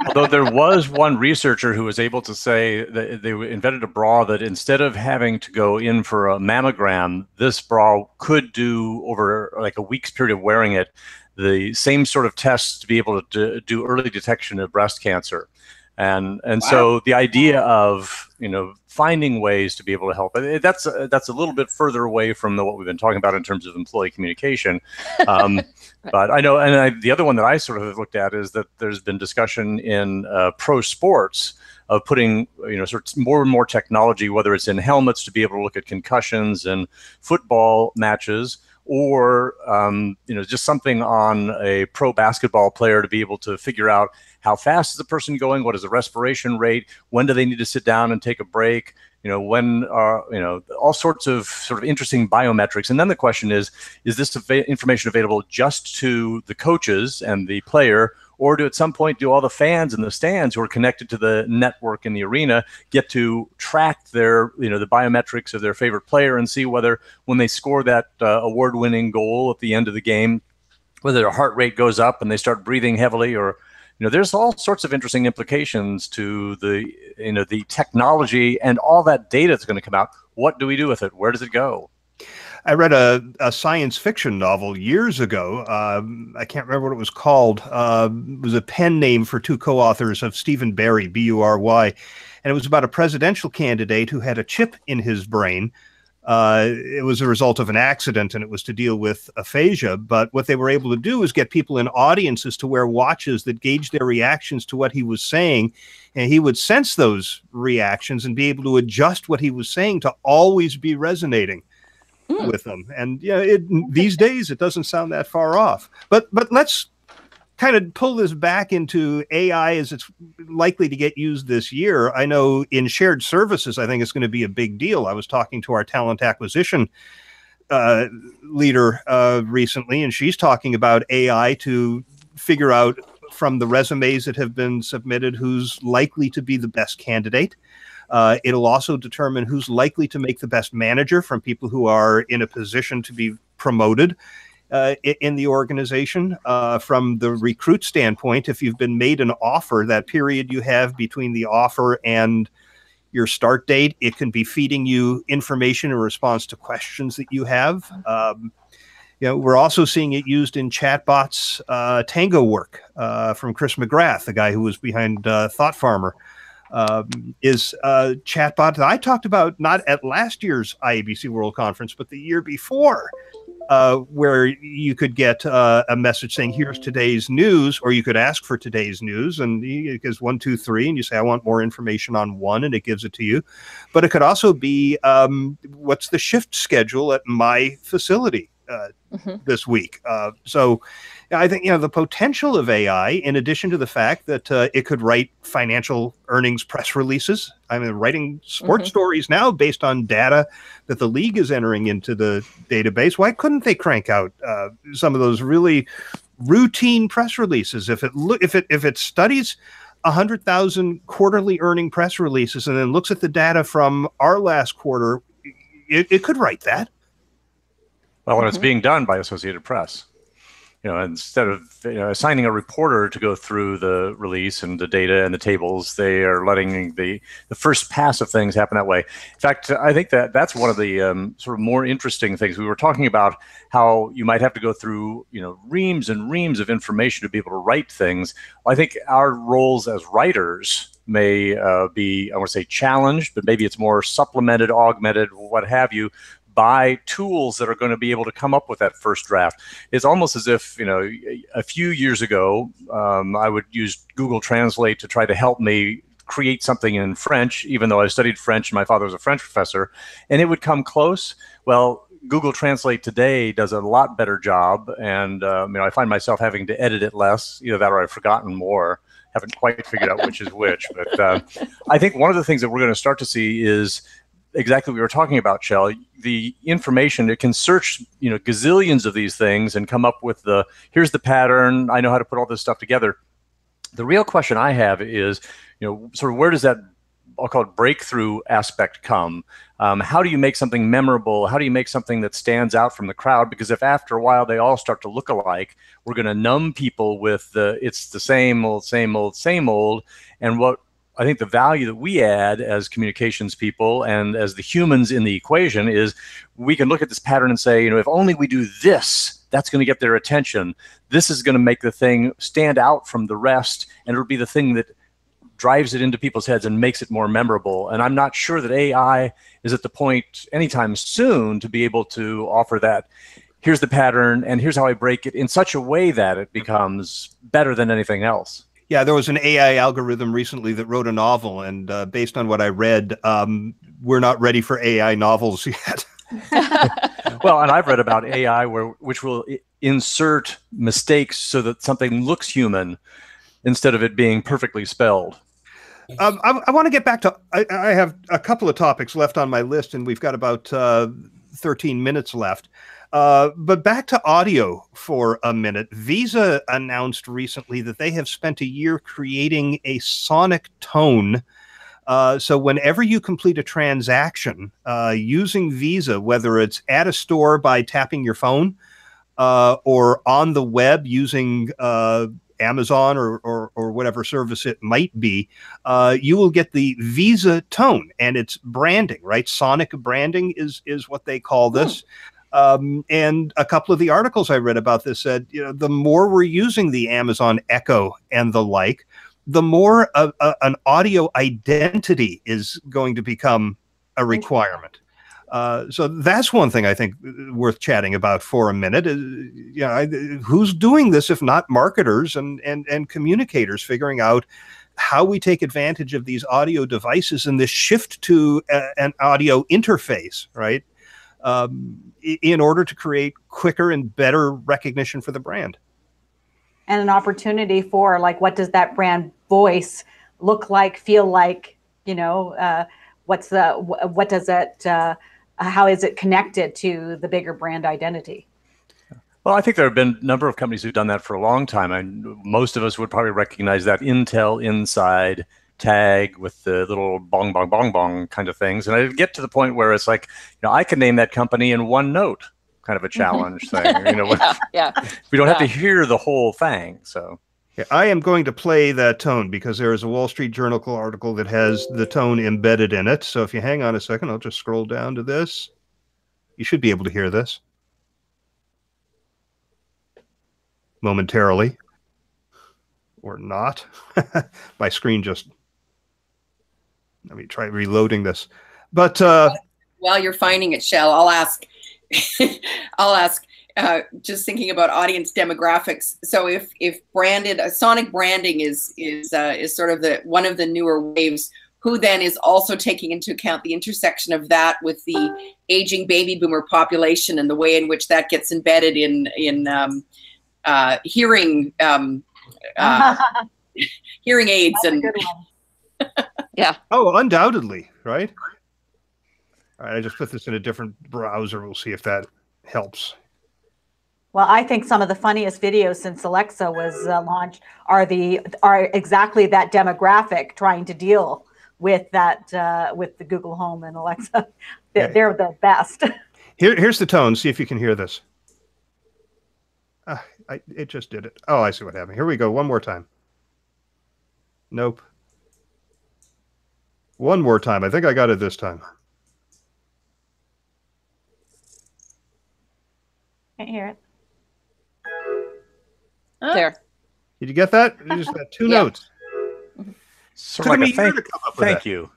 Although there was one researcher who was able to say that they invented a bra that instead of having to go in for a mammogram, this bra could do, over like a week's period of wearing it, the same sort of tests to be able to do early detection of breast cancer. And wow. So the idea of, finding ways to be able to help, that's a little bit further away from what we've been talking about in terms of employee communication. But I know, and the other one that I sort of looked at is that there's been discussion in pro sports of putting, sort of more and more technology, whether it's in helmets to be able to look at concussions and football matches, or just something on a pro basketball player to be able to figure out how fast is the person going, what is the respiration rate, when do they need to sit down and take a break, when all sorts of sort of interesting biometrics. And then the question is this information available just to the coaches and the player, or at some point do all the fans in the stands who are connected to the network in the arena get to track their, the biometrics of their favorite player and see whether when they score that award-winning goal at the end of the game, whether their heart rate goes up and they start breathing heavily, or there's all sorts of interesting implications to the the technology and all that data that's going to come out. What do we do with it? Where does it go? I read a science fiction novel years ago. I can't remember what it was called. It was a pen name for two co-authors of Stephen Bury, B-U-R-Y. And it was about a presidential candidate who had a chip in his brain. It was a result of an accident, and it was to deal with aphasia. But what they were able to do is get people in audiences to wear watches that gauge their reactions to what he was saying. And he would sense those reactions and be able to adjust what he was saying to always be resonating with them. And these days it doesn't sound that far off. But let's kind of pull this back into AI as it's likely to get used this year. I know in shared services, I think it's going to be a big deal. I was talking to our talent acquisition leader recently, and she's talking about AI to figure out from the resumes that have been submitted who's likely to be the best candidate. It'll also determine who's likely to make the best manager from people who are in a position to be promoted in the organization. From the recruit standpoint, if you've been made an offer, that period you have between the offer and your start date, it can be feeding you information in response to questions that you have. We're also seeing it used in chatbots. Tango Work from Chris McGrath, the guy who was behind Thought Farmer, is a chatbot that I talked about not at last year's IABC World Conference, but the year before, where you could get a message saying, here's today's news, or you could ask for today's news, and it gives 1, 2, 3, and you say, I want more information on 1, and it gives it to you. But it could also be, what's the shift schedule at my facility this week? So I think, the potential of AI, in addition to the fact that it could write financial earnings press releases. I mean, writing sports stories now based on data that the league is entering into the database. Why couldn't they crank out some of those really routine press releases? If it studies 100,000 quarterly earning press releases and then looks at the data from our last quarter, it could write that. Well, and it's being done by Associated Press. instead of assigning a reporter to go through the release and the data and the tables, they are letting the first pass of things happen that way. In fact, I think that's one of the sort of more interesting things. We were talking about how you might have to go through reams and reams of information to be able to write things. Well, I think our roles as writers may be, I want to say, challenged, but maybe it's more supplemented, augmented, what have you, by tools that are going to be able to come up with that first draft. It's almost as if, a few years ago, I would use Google Translate to try to help me create something in French, even though I studied French and my father was a French professor, and it would come close. Well, Google Translate today does a lot better job, and I find myself having to edit it less, either that or I've forgotten more. Haven't quite figured out which is which, but I think one of the things that we're going to start to see is exactly what we were talking about, Shell. The information, it can search, gazillions of these things and come up with here's the pattern. I know how to put all this stuff together. The real question I have is, sort of where does that, I'll call it, breakthrough aspect come? How do you make something memorable? How do you make something that stands out from the crowd? Because if after a while they all start to look alike, we're going to numb people with it's the same old, same old, same old. And what I think the value that we add as communications people and as the humans in the equation is we can look at this pattern and say, if only we do this, that's going to get their attention. This is going to make the thing stand out from the rest, and it'll be the thing that drives it into people's heads and makes it more memorable. And I'm not sure that AI is at the point anytime soon to be able to offer that. Here's the pattern, and here's how I break it in such a way that it becomes better than anything else. Yeah, there was an AI algorithm recently that wrote a novel, and based on what I read, we're not ready for AI novels yet. Well, and I've read about AI which will insert mistakes so that something looks human instead of it being perfectly spelled. I want to get back to, I have a couple of topics left on my list, and we've got about 13 minutes left. But back to audio for a minute. Visa announced recently that they have spent a year creating a sonic tone. So whenever you complete a transaction using Visa, whether it's at a store by tapping your phone or on the web using Amazon or whatever service it might be, you will get the Visa tone, and it's branding, right? Sonic branding is what they call this. And a couple of the articles I read about this said, the more we're using the Amazon Echo and the like, the more an audio identity is going to become a requirement. So that's one thing I think worth chatting about for a minute. Who's doing this if not marketers and communicators figuring out how we take advantage of these audio devices and this shift to an audio interface, right? In order to create quicker and better recognition for the brand. And an opportunity for, like, what does that brand voice look like, feel like, what does it, how is it connected to the bigger brand identity? Well, I think there have been a number of companies who've done that for a long time. And most of us would probably recognize that Intel Inside tag with the little bong, bong, bong, bong kind of things. And I get to the point where it's like, I can name that company in one note, kind of a challenge thing. We don't have to hear the whole thing. So yeah, I am going to play that tone because there is a Wall Street Journal article that has the tone embedded in it. So if you hang on a second, I'll just scroll down to this. You should be able to hear this momentarily, or not. My screen just, let me try reloading this. But while you're finding it, Shell, I'll ask, just thinking about audience demographics. So if branded, sonic branding is sort of one of the newer waves, who then is also taking into account the intersection of that with the aging baby boomer population and the way in which that gets embedded in hearing hearing aids. That's and a good one. Yeah. Oh, undoubtedly, right? All right, I just put this in a different browser. We'll see if that helps. Well, I think some of the funniest videos since Alexa was launched are exactly that demographic trying to deal with that with the Google Home and Alexa. They're the best. Here's the tone. See if you can hear this. It just did it. Oh, I see what happened. Here we go. One more time. Nope. One more time. I think I got it this time. Can't hear it. There. Did you get that? You just got two Yeah. notes. Sort Took of me like a a year to come up with thank that. you.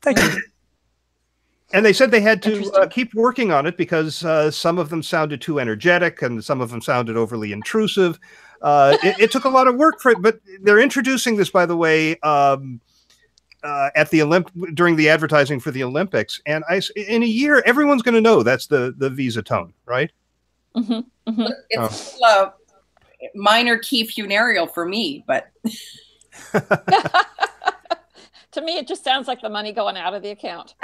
Thank you. And they said they had to Interesting. keep working on it because some of them sounded too energetic and some of them sounded overly intrusive. It took a lot of work for it, but they're introducing this, by the way, at the during the advertising for the Olympics. And in a year, everyone's going to know that's the Visa tone, right? It's still a minor key funereal for me, but To me, it just sounds like the money going out of the account.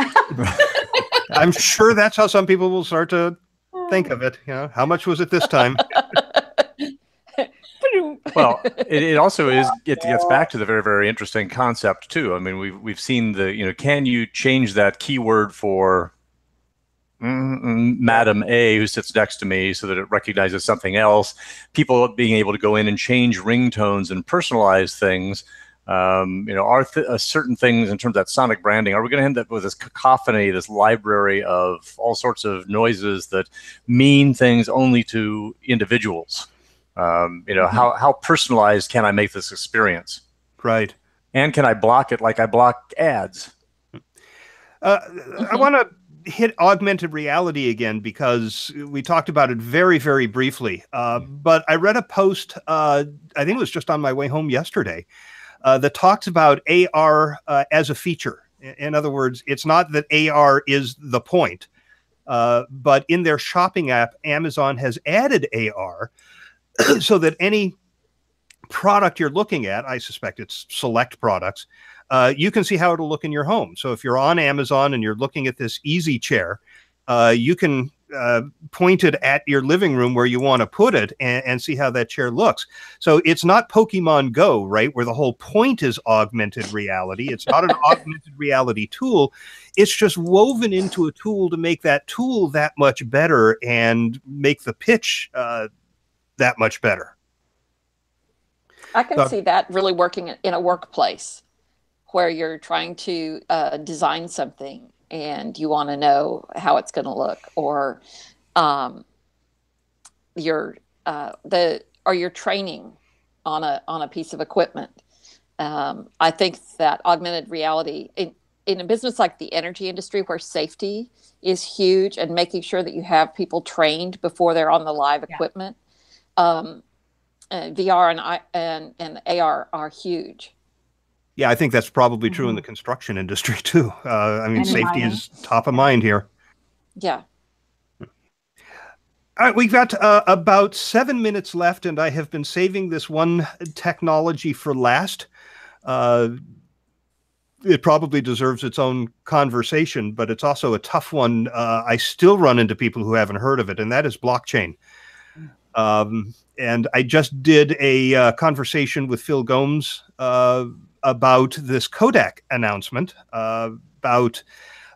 I'm sure that's how some people will start to think of it. You know, how much was it this time? Well, it also is. It gets back to the very, very interesting concept too. I mean, we've seen can you change that keyword for Madam A who sits next to me so that it recognizes something else? People being able to go in and change ringtones and personalize things. Are certain things in terms of that sonic branding, are we going to end up with this cacophony, this library of all sorts of noises that mean things only to individuals? How personalized can I make this experience? Right. And can I block it like I block ads? I want to hit augmented reality again because we talked about it very, very briefly. But I read a post, I think it was just on my way home yesterday, that talks about AR as a feature. In other words, it's not that AR is the point, but in their shopping app, Amazon has added AR so that any product you're looking at, I suspect it's select products, you can see how it'll look in your home. So if you're on Amazon and you're looking at this easy chair, you can point it at your living room where you want to put it and see how that chair looks. So it's not Pokemon Go, right, where the whole point is augmented reality. It's not an augmented reality tool. It's just woven into a tool to make that tool that much better and make the pitch that much better. I can see that really working in a workplace where you're trying to design something and you want to know how it's going to look, or you're training on a piece of equipment. I think that augmented reality in a business like the energy industry, where safety is huge and making sure that you have people trained before they're on the live equipment, VR and AR are huge. Yeah, I think that's probably true in the construction industry too. I mean, safety is top of mind here. Yeah. All right, we've got about 7 minutes left, and I have been saving this one technology for last. It probably deserves its own conversation, but it's also a tough one. I still run into people who haven't heard of it, and that is blockchain. And I just did a conversation with Phil Gomes about this Kodak announcement about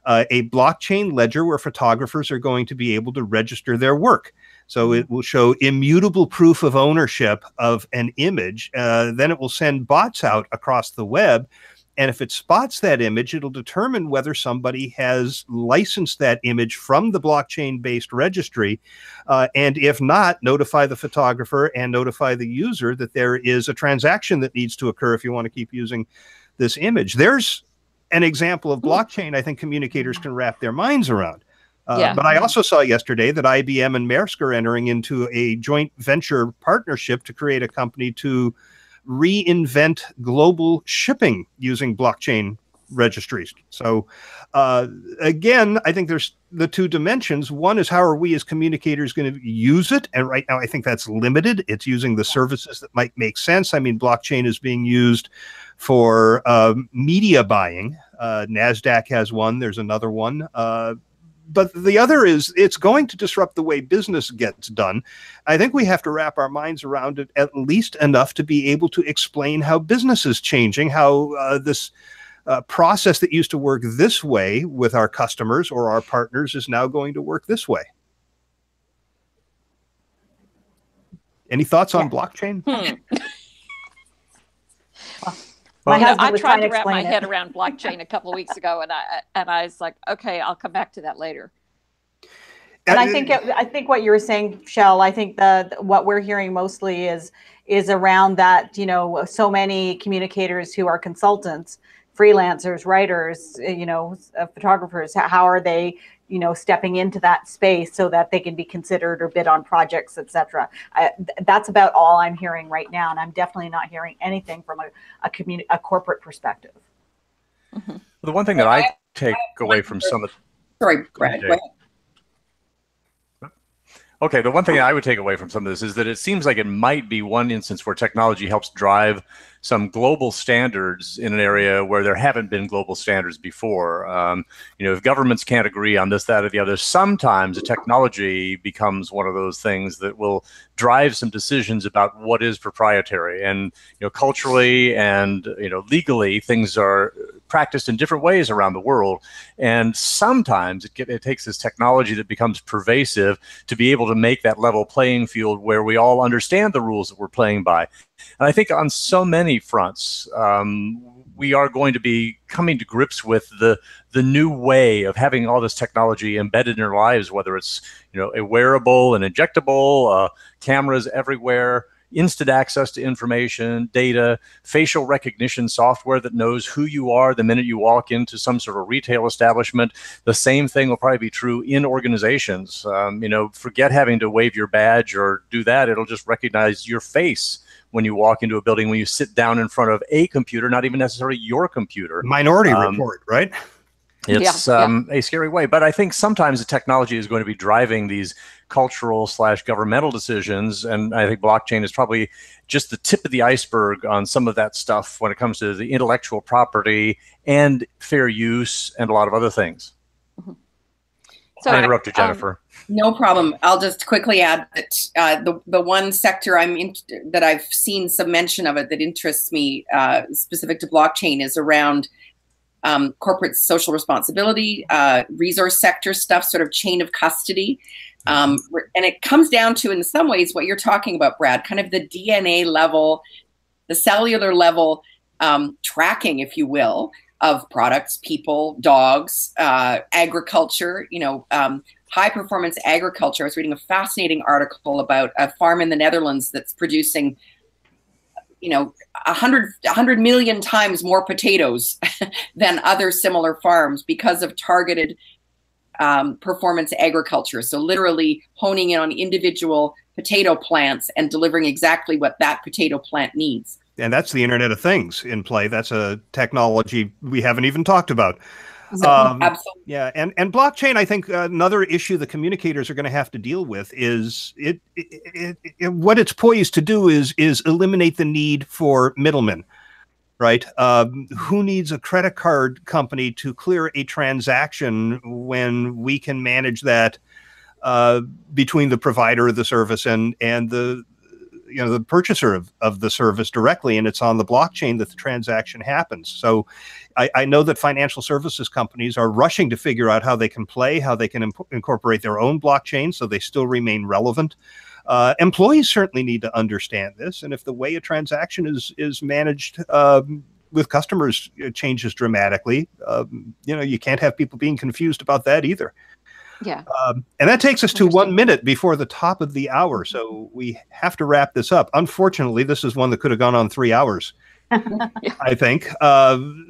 a blockchain ledger where photographers are going to be able to register their work. So it will show immutable proof of ownership of an image. Then it will send bots out across the web. And if it spots that image, it'll determine whether somebody has licensed that image from the blockchain-based registry. And if not, notify the photographer and notify the user that there is a transaction that needs to occur if you want to keep using this image. There's an example of blockchain I think communicators can wrap their minds around. But I also saw yesterday that IBM and Maersk are entering into a joint venture partnership to create a company to reinvent global shipping using blockchain registries. So again, I think there's the two dimensions. One is, how are we as communicators going to use it? And right now, I think that's limited. It's using the services that might make sense. I mean, blockchain is being used for media buying. NASDAQ has one. There's another one. But the other is, it's going to disrupt the way business gets done. I think we have to wrap our minds around it at least enough to be able to explain how business is changing, how this process that used to work this way with our customers or our partners is now going to work this way. Any thoughts on blockchain? My husband I was tried trying to wrap my explain it. head around blockchain a couple of weeks ago, and I was like, okay, I'll come back to that later. And I think what you were saying, Shell, I think what we're hearing mostly is around that, you know, so many communicators who are consultants, freelancers, writers, you know, photographers, how are they, you know, stepping into that space so that they can be considered or bid on projects, etc. That's about all I'm hearing right now, and I'm definitely not hearing anything from a corporate perspective. Mm-hmm. The one thing that I take away from some of sorry, Brad, go ahead. Okay, the one thing I would take away from some of this is that it seems like it might be one instance where technology helps drive some global standards in an area where there haven't been global standards before. You know, if governments can't agree on this, that, or the other, sometimes the technology becomes one of those things that will drive some decisions about what is proprietary. And, you know, culturally and, you know, legally, things are practiced in different ways around the world. And sometimes it takes this technology that becomes pervasive to be able to make that level playing field where we all understand the rules that we're playing by. And I think on so many fronts, we are going to be coming to grips with the new way of having all this technology embedded in our lives, whether it's, you know, a wearable, an injectable, cameras everywhere, instant access to information, data, facial recognition software that knows who you are the minute you walk into some sort of retail establishment. The same thing will probably be true in organizations. You know, forget having to wave your badge or do that. It'll just recognize your face when you walk into a building, when you sit down in front of a computer, not even necessarily your computer. Minority Report, right? It's a scary way. But I think sometimes the technology is going to be driving these cultural/governmental decisions. And I think blockchain is probably just the tip of the iceberg on some of that stuff when it comes to the intellectual property and fair use and a lot of other things. Mm-hmm. So I interrupted, Jennifer. No problem. I'll just quickly add that the one sector that I've seen some mention of it that interests me specific to blockchain is around corporate social responsibility, resource sector stuff, sort of chain of custody. And it comes down to, in some ways, what you're talking about, Brad, kind of the DNA level, the cellular level tracking, if you will, of products, people, dogs, agriculture, you know, high performance agriculture. I was reading a fascinating article about a farm in the Netherlands that's producing, you know, 100 million times more potatoes than other similar farms because of targeted performance agriculture. So literally honing in on individual potato plants and delivering exactly what that potato plant needs. And that's the Internet of Things in play. That's a technology we haven't even talked about. Absolutely. Yeah, and blockchain, I think another issue the communicators are going to have to deal with is what it's poised to do is eliminate the need for middlemen, right? Who needs a credit card company to clear a transaction when we can manage that between the provider of the service and the the purchaser of the service directly, and it's on the blockchain that the transaction happens. So I know that financial services companies are rushing to figure out how they can incorporate their own blockchain so they still remain relevant. Employees certainly need to understand this, and if the way a transaction is managed with customers changes dramatically, you can't have people being confused about that either. Yeah. And that takes us to 1 minute before the top of the hour. So we have to wrap this up. Unfortunately, this is one that could have gone on 3 hours, I think.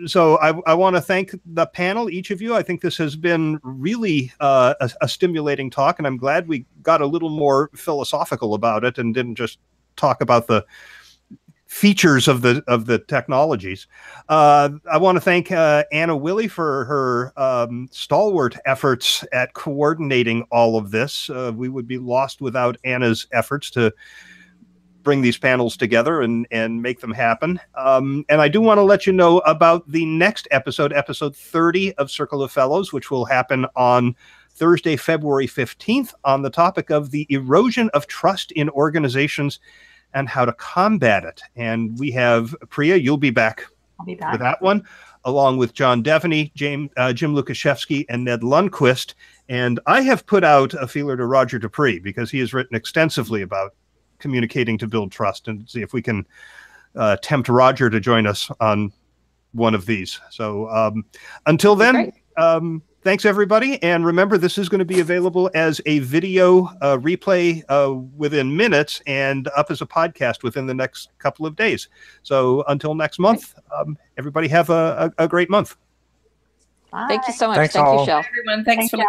So I want to thank the panel, each of you. I think this has been really a stimulating talk, and I'm glad we got a little more philosophical about it and didn't just talk about the features of the technologies. I want to thank Anna Willey for her stalwart efforts at coordinating all of this. We would be lost without Anna's efforts to bring these panels together and make them happen. And I do want to let you know about the next episode 30 of Circle of Fellows, which will happen on Thursday, February 15th, on the topic of the erosion of trust in organizations and how to combat it. And we have Priya, you'll be back. I'll be back for that one, along with John Devaney, Jim Lukashevsky, and Ned Lundquist. And I have put out a feeler to Roger Dupree because he has written extensively about communicating to build trust, and see if we can tempt Roger to join us on one of these. So until then, thanks everybody. And remember, this is going to be available as a video replay within minutes and up as a podcast within the next couple of days. So until next month, everybody have a great month. Bye. Thank you so much. Thanks Thank all. you, Shel. Everyone, thanks for you.